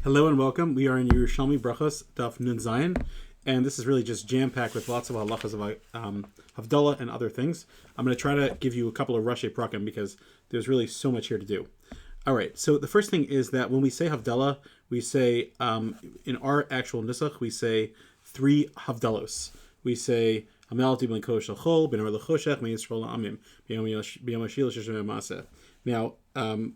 Hello and welcome. We are in Yerushalmi Berachos, Daf Nun Zayin, and this is really just jam-packed with lots of halachas of Havdalah and other things. I'm going to try to give you a couple of Rashi Prakim because there's really so much here to do. All right, so the first thing is that when we say Havdalah, we say, in our actual Nusach, we say 3 Havdalos. We say, Hamelti ben Kosh Chol, ben Or Lechoshech, ben Yisrael Amim, ben Yomashil Sheshem Maseh. Now,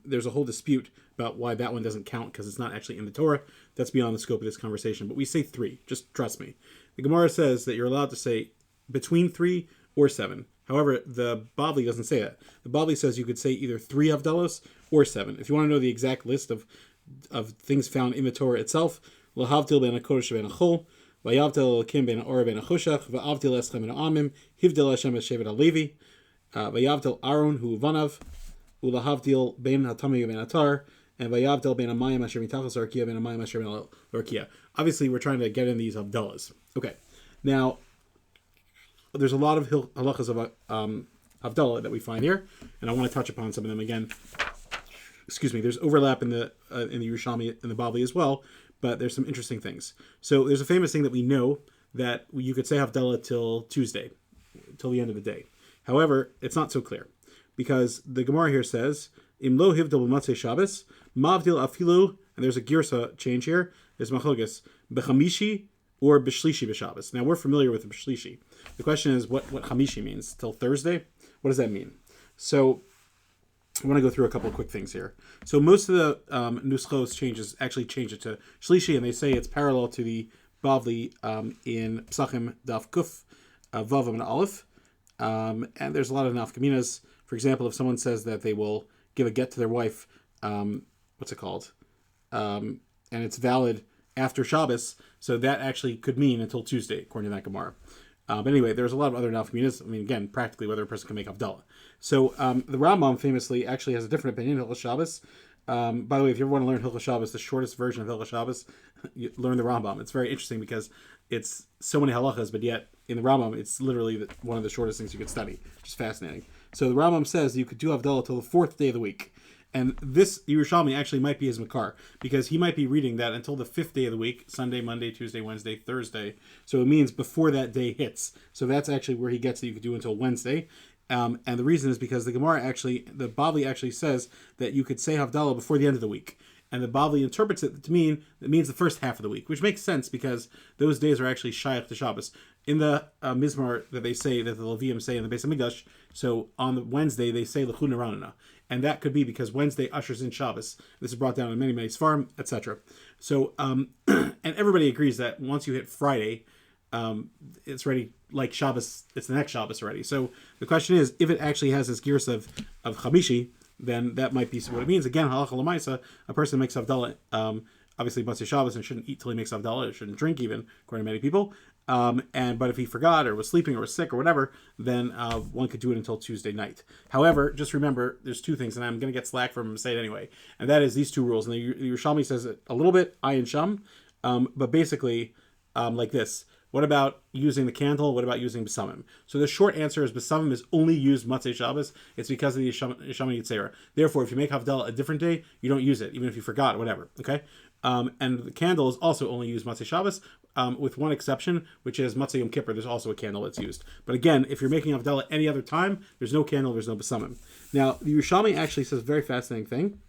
there's a whole dispute about why that one doesn't count because it's not actually in the Torah. That's beyond the scope of this conversation. But we say 3. Just trust me. The Gemara says that you're allowed to say between 3 or 7. However, the Bavli doesn't say that. The Bavli says you could say either 3 Havdalos or 7. If you want to know the exact list of things found in the Torah itself, L'havdil ben HaKodesh ben HaChol, V'yavdil Elokim ben Or ben HaChoshech, V'avdil Eschem ben Amim, Hivdil Hashem es Shevet HaLevi, V'yavdil Aaron hu Vanav, Ulahavdil ben Hatami ben Atar, and Vayavdil ben Amayim Asher Mitachos Arkia ben Amayim Asher ben Arkia. Obviously, we're trying to get in these Havdalahs. Okay, now there's a lot of halachas of Havdalah that we find here, and I want to touch upon some of them again. Excuse me. There's overlap in the Yerushalmi and the Bavli as well, but there's some interesting things. So there's a famous thing that we know that you could say Havdalah till Tuesday, till the end of the day. However, it's not so clear because the Gemara here says Im lo hivdil b'matzei Shabbos mavdil afilu, and there's a girsa change here. There's machlokas b'chamishi or b'shlishi b'Shabbos. Now we're familiar with the b'shlishi. The question is what chamishi means till Thursday. What does that mean? So I want to go through a couple of quick things here. So most of the nuschos actually change it to shlishi, and they say it's parallel to the Bavli in Psachim Daf Kuf Vav and Aleph. And there's a lot of nafkaminas. For example, if someone says that they will give a get to their wife, what's it called? And it's valid after Shabbos, so that actually could mean until Tuesday, according to that Gemara. But anyway, there's a lot of other nafkaminas. I mean, again, practically whether a person can make Havdalah. So the Rambam famously actually has a different opinion of Hilchos Shabbos. By the way, if you ever want to learn Hilchos Shabbos, the shortest version of Hilchos Shabbos, you learn the Rambam. It's very interesting because it's so many halachas, but yet in the Rambam, it's literally one of the shortest things you could study, which is fascinating. So the Rambam says you could do Havdalah till the 4th day of the week. And this Yerushalmi actually might be his Makar, because he might be reading that until the 5th day of the week, Sunday, Monday, Tuesday, Wednesday, Thursday. So it means before that day hits. So that's actually where he gets that you could do until Wednesday. And the reason is because the Bavli actually says that you could say Havdalah before the end of the week. And the Bavli interprets it to mean, it means the first half of the week, which makes sense because those days are actually Shayach to Shabbos. In the Mizmar that they say, that the Levium say in the Beis HaMikdash, so on the Wednesday they say L'chun Ranana. And that could be because Wednesday ushers in Shabbos. This is brought down in many Sfarim, etc. So, and everybody agrees that once you hit Friday, it's ready like Shabbos, it's the next Shabbos already. So the question is, if it actually has this gears of Chamishi, then that might be what it means. Again, halacha l'maisa, a person makes Havdalah, obviously Motzei Shabbos, and shouldn't eat till he makes Havdalah, or shouldn't drink even, according to many people. But if he forgot or was sleeping or was sick or whatever, then one could do it until Tuesday night. However, just remember, there's 2 things, and I'm going to get slack from him to say it anyway, and that is these 2 rules. And the Yerushalmi says it a little bit, ayin sham, but basically like this. What about using the candle? What about using Besamim? So the short answer is Besamim is only used Motzei Shabbos. It's because of the Yerushalmi Yitzera. Therefore, if you make Havdalah a different day, you don't use it, even if you forgot, whatever. Okay? And the candle is also only used Motzei Shabbos, with one exception, which is Motzei Yom Kippur. There's also a candle that's used. But again, if you're making Havdalah any other time, there's no candle, there's no Besamim. Now, the Yerushalmi actually says a very fascinating thing.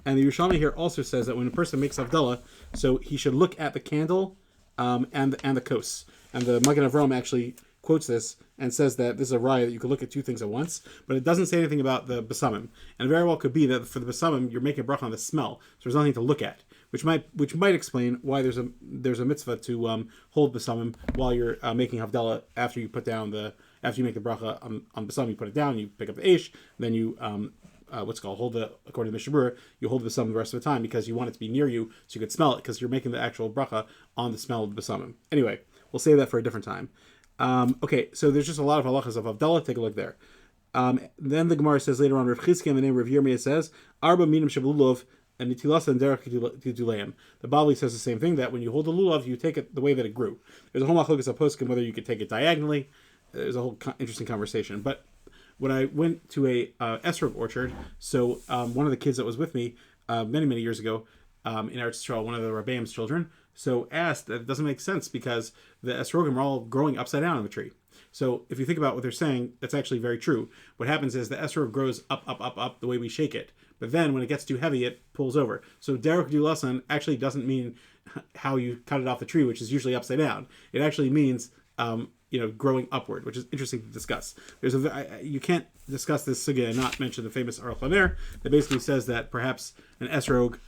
And the Yerushalmi here also says that when a person makes Havdalah, so he should look at the candle and the kos. And the Magen Avraham actually quotes this and says that this is a raya that you could look at 2 things at once, but it doesn't say anything about the Besamim. And it very well could be that for the Besamim, you're making a bracha on the smell, so there's nothing to look at, which might explain why there's a mitzvah to hold Besamim while you're making Havdalah after you make the bracha on Besamim, you put it down, you pick up the Eish, then you according to Mishnah Berurah, you hold the Besamim the rest of the time because you want it to be near you so you could smell it, because you're making the actual bracha on the smell of the Besamim. Anyway, we'll save that for a different time. Okay, so there's just a lot of halachas of Havdalah. Take a look there. Then the Gemara says later on, Rav Chizkiah in the name of Rav Yermi says, Arbah Minim Shabululov and Nitilasa and Derech Geduleim. The Bavli says the same thing, that when you hold the lulav, you take it the way that it grew. There's a whole machlokas of poskim whether you could take it diagonally. There's a whole interesting conversation. But when I went to a esrog orchard, so one of the kids that was with me many years ago, in Eretz Yisrael, one of the Rabbeim's children, so asked that it doesn't make sense because the esrogim are all growing upside down on the tree. So if you think about what they're saying, that's actually very true. What happens is the esrog grows up the way we shake it. But then when it gets too heavy, it pulls over. So derech dulasan actually doesn't mean how you cut it off the tree, which is usually upside down. It actually means growing upward, which is interesting to discuss. You can't discuss this sugya and not mention the famous Aruch LaNer that basically says that perhaps an esrog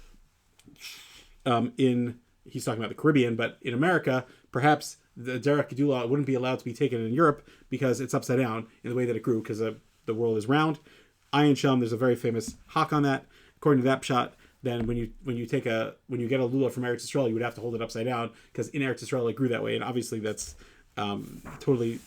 he's talking about the Caribbean, but in America, perhaps the derech gedula wouldn't be allowed to be taken in Europe because it's upside down in the way that it grew, because the world is round. Ayin Sham, there's a very famous hak on that. According to that pshat, then when you get a lulav from Eretz Yisrael, you would have to hold it upside down because in Eretz Yisrael it grew that way, and obviously that's totally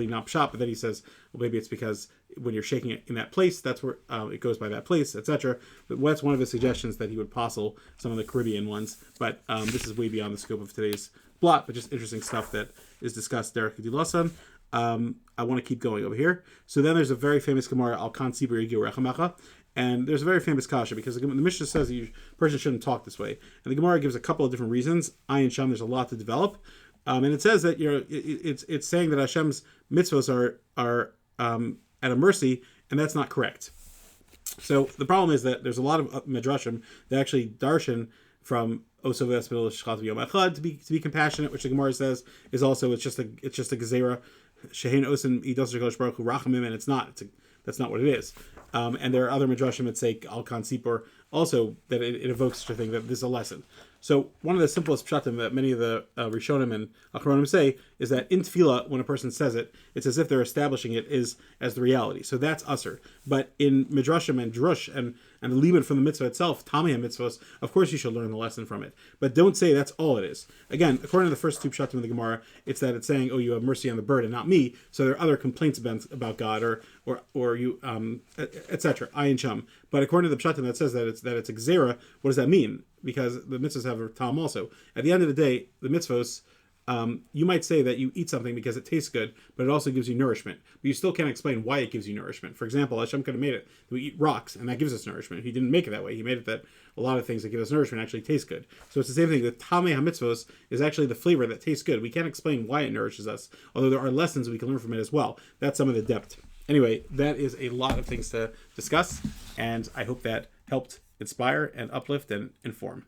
not pshat. But then he says, well, maybe it's because when you're shaking it in that place, that's where it goes by that place, etc. But that's one of his suggestions, that he would postle some of the Caribbean ones. But this is way beyond the scope of today's blot, but just interesting stuff that is discussed derech dilasan. I want to keep going over here. So then there's a very famous Gemara, Al Kan Sibur Yigiu Rechamecha, and there's a very famous kasha because the Mishnah says a person shouldn't talk this way, and the Gemara gives a couple of different reasons. Ayin Sham, there's a lot to develop, and it says that it's saying that Hashem's mitzvos are at a mercy, and that's not correct. So the problem is that there's a lot of midrashim that actually darshan from to be compassionate, which the Gemara says is also it's just a gezerah shehein osin idos HaKadosh Baruch Hu rachamim, and it's not. That's not what it is. And there are other midrashim that say al kan sipor also that it evokes such a thing, that this is a lesson. So one of the simplest pshatim that many of the Rishonim and Achronim say is that in tefillah, when a person says it, it's as if they're establishing it as the reality. So that's usher. But in midrashim and drush and the limud from the mitzvah itself, tamei mitzvos, of course you should learn the lesson from it. But don't say that's all it is. Again, according to the first two pshatim of the Gemara, it's that it's saying, oh, you have mercy on the bird and not me. So there are other complaints about God or you etc. Ayin Sham. But according to the pshatim that says that it's a gzera, what does that mean? Because the mitzvahs have a tam also. At the end of the day, the mitzvahs, you might say that you eat something because it tastes good, but it also gives you nourishment. But you still can't explain why it gives you nourishment. For example, Hashem could have made it that we eat rocks, and that gives us nourishment. He didn't make it that way. He made it that a lot of things that give us nourishment actually taste good. So it's the same thing. The tamei hamitzvos is actually the flavor that tastes good. We can't explain why it nourishes us, although there are lessons we can learn from it as well. That's some of the depth. Anyway, that is a lot of things to discuss, and I hope that helped inspire and uplift and inform.